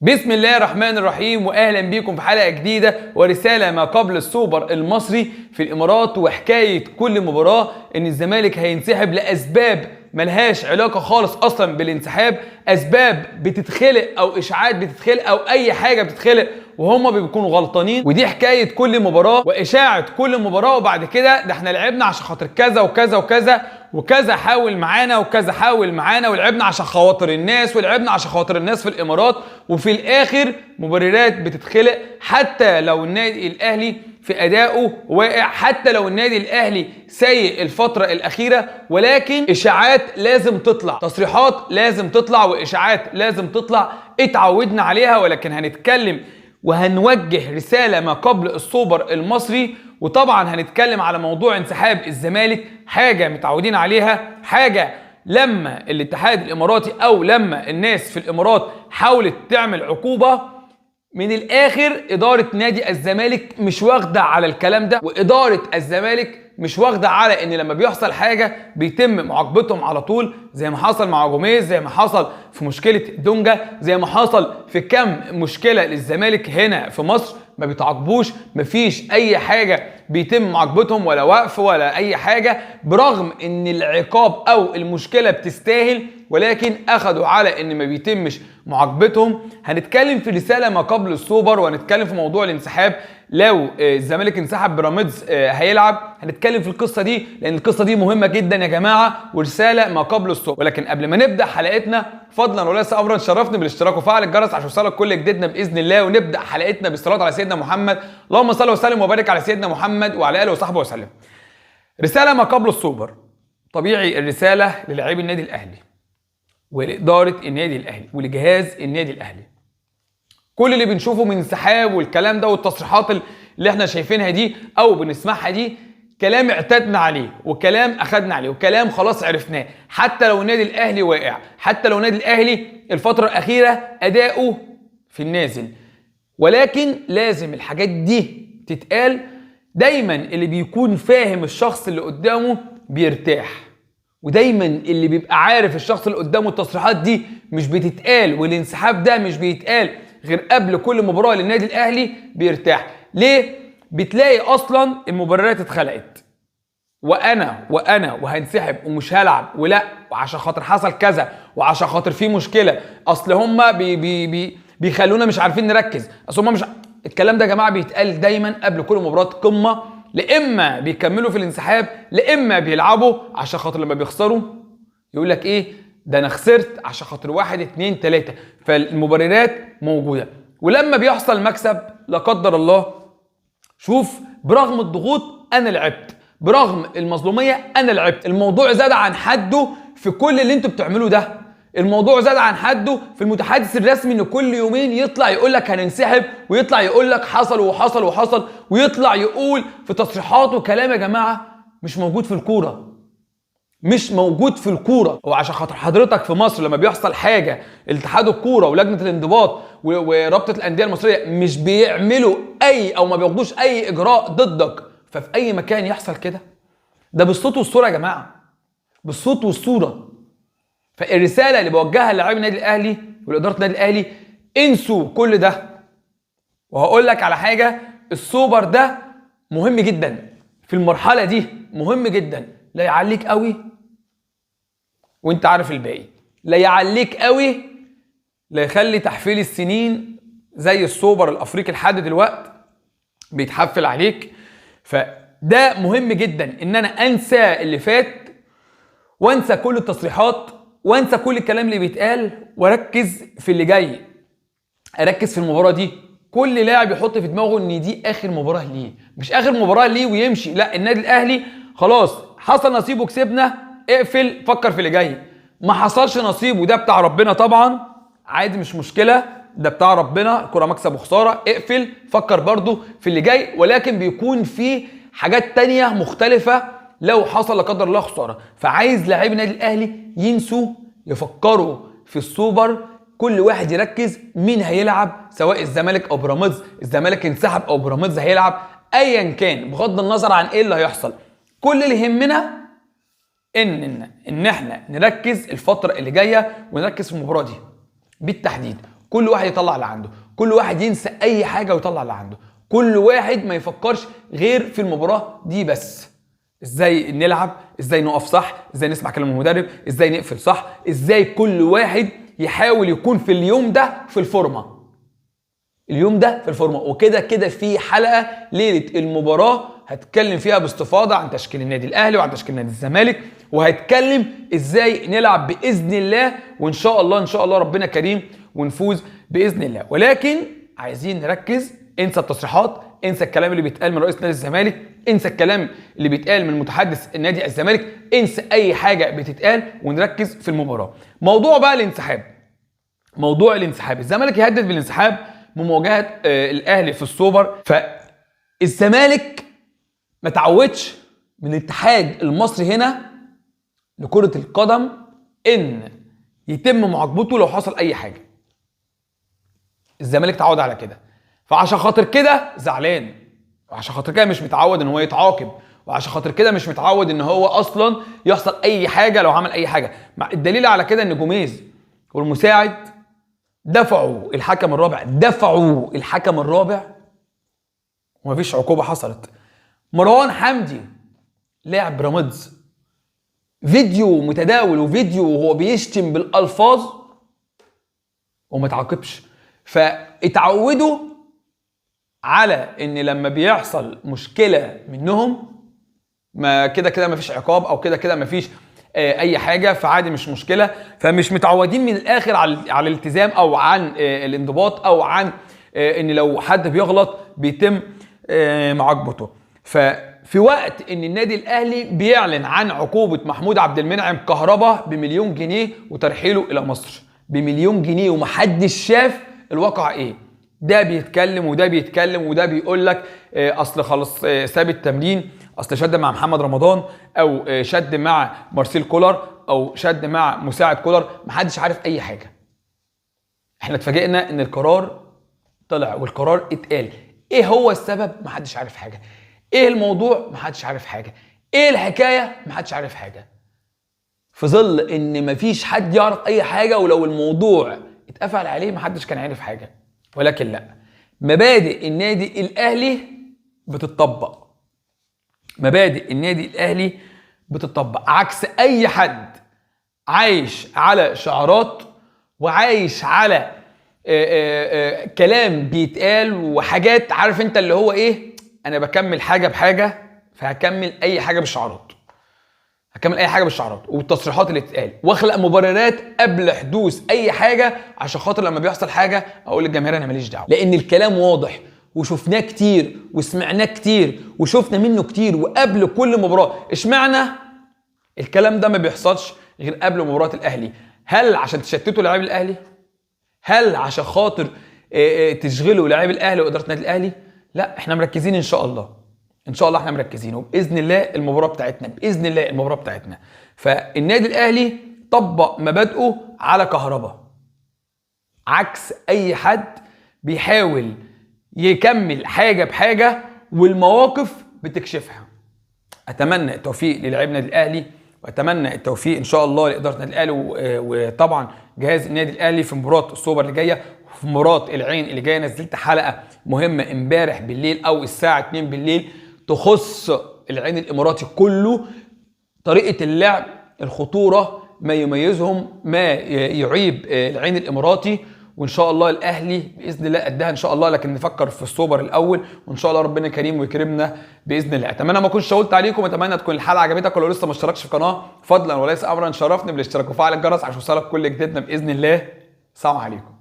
بسم الله الرحمن الرحيم، واهلا بيكم في حلقه جديده ورساله ما قبل السوبر المصري في الامارات. وحكايه كل مباراه ان الزمالك هينسحب لاسباب ملهاش علاقه خالص اصلا بالانسحاب، اسباب بتتخلق او اشاعات بتتخلق او اي حاجه بتتخلق وهم بيكونوا غلطانين. ودي حكايه كل مباراه واشاعه كل مباراه، وبعد كده ده احنا لعبنا عشان خاطر كذا وكذا وكذا وكذا حاول معانا وكذا حاول معانا، ولعبنا عشان خواطر الناس ولعبنا عشان خواطر الناس في الامارات. وفي الاخر مبررات بتتخلق، حتى لو النادي الاهلي في ادائه واقع، حتى لو النادي الاهلي سيء الفتره الاخيره، ولكن اشاعات لازم تطلع، تصريحات لازم تطلع، واشاعات لازم تطلع اتعودنا عليها. ولكن هنتكلم وهنوجه رساله ما قبل السوبر المصري، وطبعا هنتكلم على موضوع انسحاب الزمالك، حاجه متعودين عليها، حاجه لما الاتحاد الاماراتي او لما الناس في الامارات حاولت تعمل عقوبه. من الاخر اداره نادي الزمالك مش واخده على الكلام ده، واداره الزمالك مش واخده على ان لما بيحصل حاجه بيتم معاقبتهم على طول، زي ما حصل مع جوميز، زي ما حصل في مشكله دونجا، زي ما حصل في كم مشكله للزمالك هنا في مصر. ما بيتعاقبوش، مفيش اي حاجه بيتم معاقبتهم ولا وقف ولا اي حاجه، برغم ان العقاب او المشكله بتستاهل، ولكن اخدوا على ان ما بيتمش معاقبتهم. هنتكلم في رساله ما قبل السوبر، وهنتكلم في موضوع الانسحاب لو الزمالك انسحب بيراميدز هيلعب. هنتكلم في القصه دي لان القصه دي مهمه جدا يا جماعه، ورساله ما قبل السوبر. ولكن قبل ما نبدا حلقتنا، فضلا وليس امرا، شرفني بالاشتراك وفعل الجرس عشان يوصلك كل جديدنا باذن الله. ونبدا حلقتنا بالصلاه على سيدنا محمد، اللهم صل وسلم وبارك على سيدنا محمد وعلى اله وصحبه وسلم. رساله ما قبل السوبر. طبيعي الرساله للاعبي النادي الاهلي ولاداره النادي الاهلي ولجهاز النادي الاهلي. كل اللي بنشوفه من انسحاب والكلام ده والتصريحات اللي احنا شايفينها دي او بنسمعها دي، كلام اعتدنا عليه وكلام اخدنا عليه وكلام خلاص عرفناه. حتى لو النادي الاهلي واقع، حتى لو النادي الاهلي الفتره الاخيره اداؤه في النازل، ولكن لازم الحاجات دي تتقال. دايما اللي بيكون فاهم الشخص اللي قدامه بيرتاح، ودايما اللي بيبقى عارف الشخص اللي قدامه التصريحات دي مش بتتقال والانسحاب ده مش بيتقال غير قبل كل مباراه للنادي الاهلي بيرتاح. ليه؟ بتلاقي اصلا المبررات اتخلقت، وانا وهنسحب ومش هلعب ولا وعشان خاطر حصل كذا وعشان خاطر في مشكله، اصل هم بيخلونا مش عارفين نركز، اصل هم مش. الكلام ده يا جماعه بيتقال دايما قبل كل مباراه قمه، لا اما بيكملوا في الانسحاب لا اما بيلعبوا عشان خاطر لما بيخسروا يقول لك ايه ده انا خسرت عشان خاطر 1 2 3. فالمبررات موجوده، ولما بيحصل مكسب لا قدر الله، شوف، برغم الضغوط انا لعبت، برغم المظلوميه انا لعبت. الموضوع زاد عن حده في كل اللي انتوا بتعملوه ده، الموضوع زاد عن حده في المتحدث الرسمي ان كل يومين يطلع يقول لك هننسحب، ويطلع يقول لك حصل وحصل وحصل، ويطلع يقول في تصريحات وكلام. يا جماعه مش موجود في الكوره، مش موجود في الكوره. وعشان خاطر حضرتك في مصر لما بيحصل حاجه، الاتحاد الكوره ولجنه الانضباط ورابطه الانديه المصريه مش بيعملوا اي او ما بياخدوش اي اجراء ضدك، ففي اي مكان يحصل كده. ده بالصوت والصوره يا جماعه، بالصوت والصوره. فالرساله اللي بوجهها للاعبي النادي الاهلي ولاداره النادي الاهلي، انسوا كل ده. وهقول لك على حاجه، السوبر ده مهم جدا في المرحله دي، مهم جدا. لا يعليك قوي وانت عارف الباقي، لا يعليك قوي لا يخلي تحفيل السنين زي السوبر الافريقي لحد دلوقتي بيتحفل عليك. فده مهم جدا ان انا انسى اللي فات وانسى كل التصريحات وانسى كل الكلام اللي بيتقال، واركز في اللي جاي، اركز في المباراه دي. كل لاعب يحط في دماغه ان دي اخر مباراه ليه، مش اخر مباراه ليه ويمشي، لا، النادي الاهلي خلاص حصل نصيبه كسبنا، اقفل، فكر في اللي جاي. ما حصلش نصيب وده بتاع ربنا طبعا، عادي مش مشكله، ده بتاع ربنا، الكره مكسب وخساره، اقفل، فكر برضو في اللي جاي. ولكن بيكون في حاجات تانية مختلفه لو حصل لا قدر الله خساره. فعايز لاعبي النادي الاهلي ينسوا، يفكروا في السوبر، كل واحد يركز مين هيلعب، سواء الزمالك او بيراميدز، الزمالك انسحب او بيراميدز هيلعب، ايا كان، بغض النظر عن ايه اللي هيحصل. كل اللي يهمنا ان احنا نركز الفتره اللي جايه ونركز في المباراه دي بالتحديد. كل واحد يطلع اللي عنده، كل واحد ينسى اي حاجه ويطلع اللي عنده، كل واحد ما يفكرش غير في المباراه دي بس. ازاي نلعب، ازاي نقف صح، ازاي نسمع كلام المدرب، ازاي نقفل صح، ازاي كل واحد يحاول يكون في اليوم ده في الفورمه. اليوم ده في الفورمه. وكده كده في حلقه ليله المباراه هتكلم فيها باستفاضه عن تشكيل النادي الاهلي وعن تشكيل نادي الزمالك، وهتكلم ازاي نلعب باذن الله، وان شاء الله ان شاء الله ربنا كريم ونفوز باذن الله. ولكن عايزين نركز، انسى التصريحات، انسى الكلام اللي بيتقال من رئيس نادي الزمالك، انسى الكلام اللي بيتقال من متحدث النادي الزمالك، انسى اي حاجه بتتقال ونركز في المباراه. موضوع بقى الانسحاب، موضوع الانسحاب، الزمالك يهدد بالانسحاب بمواجهه الاهلي في السوبر. فالزمالك ما تعودش من الاتحاد المصري هنا لكره القدم ان يتم معاقبته لو حصل اي حاجه. الزمالك تعود على كده، فعشان خاطر كده زعلان، وعشان خاطر كده مش متعود ان هو يتعاقب، وعشان خاطر كده مش متعود ان هو اصلا يحصل اي حاجه لو عمل اي حاجه. الدليل على كده ان جوميز والمساعد دفعوا الحكم الرابع ومفيش عقوبه حصلت. مروان حمدي لاعب بيراميدز، فيديو متداول وفيديو وهو بيشتم بالالفاظ وما تعاقبش. فاتعودوا على ان لما بيحصل مشكله منهم ما كده كده مفيش عقاب، او كده كده مفيش اي حاجه، فعادي مش مشكله. فمش متعودين من الاخر على الالتزام او عن الانضباط او عن ان لو حد بيغلط بيتم معاقبته. ففي وقت ان النادي الاهلي بيعلن عن عقوبه محمود عبد المنعم كهربا ب1,000,000 جنيه وترحيله الى مصر ب1,000,000 جنيه، ومحدش شاف الواقع ايه. ده بيتكلم وده بيتكلم وده بيقول لك اصل خلاص ساب التمرين، اصل شد مع محمد رمضان، او شد مع مارسيل كولر، او شد مع مساعد كولر. محدش عارف اي حاجه. احنا اتفاجئنا ان القرار طلع والقرار اتقال. ايه هو السبب؟ محدش عارف حاجه. ايه الموضوع؟ محدش عارف حاجه. ايه الحكايه؟ محدش عارف حاجه. في ظل ان مفيش حد يعرف اي حاجه، ولو الموضوع اتقفل عليه محدش كان عارف حاجه. ولكن لا، مبادئ النادي الاهلي بتطبق، مبادئ النادي الاهلي بتطبق عكس اي حد عايش على شعارات وعايش على كلام بيتقال وحاجات. عارف انت اللي هو ايه، انا بكمل حاجه بحاجه، فهكمل اي حاجه بالشعارات، هكمل اي حاجه بالشعارات والتصريحات اللي بتتقال، واخلق مبررات قبل حدوث اي حاجه عشان خاطر لما بيحصل حاجه اقول للجماهير انا ماليش دعوه. لان الكلام واضح وشفناه كتير وسمعناه كتير وشفنا منه كتير. وقبل كل مباراه اشمعنى الكلام ده ما بيحصلش غير قبل مباراه الاهلي؟ هل عشان تشتتوا لاعبي الاهلي؟ هل عشان خاطر تشغلوا لاعبي الاهلي واداره النادي الاهلي؟ لا، احنا مركزين ان شاء الله، ان شاء الله احنا مركزين، وباذن الله المباراه بتاعتنا، باذن الله المباراه بتاعتنا. فالنادي الاهلي طبق مبادئه على كهربا عكس اي حد بيحاول يكمل حاجه بحاجه والمواقف بتكشفها. اتمنى التوفيق للاعبي النادي الاهلي، واتمنى التوفيق ان شاء الله لاداره النادي الاهلي وطبعا جهاز النادي الاهلي في مباراه السوبر اللي جايه، وفي مباراه العين اللي جايه. نزلت حلقه مهمه امبارح بالليل او الساعه 2 بالليل تخص العين الاماراتي كله، طريقه اللعب، الخطوره، ما يميزهم، ما يعيب العين الاماراتي. وان شاء الله الاهلي باذن الله قدها ان شاء الله، لكن نفكر في السوبر الاول، وان شاء الله ربنا كريم ويكرمنا باذن الله. اتمنى ما اكونش طولت عليكم، اتمنى تكون الحلقه عجبتك. ولو لسه ما اشتركتش في القناه فضلا وليس امرا شرفني بالاشتراك وفعل الجرس عشان يوصلك كل جديدنا باذن الله. السلام عليكم.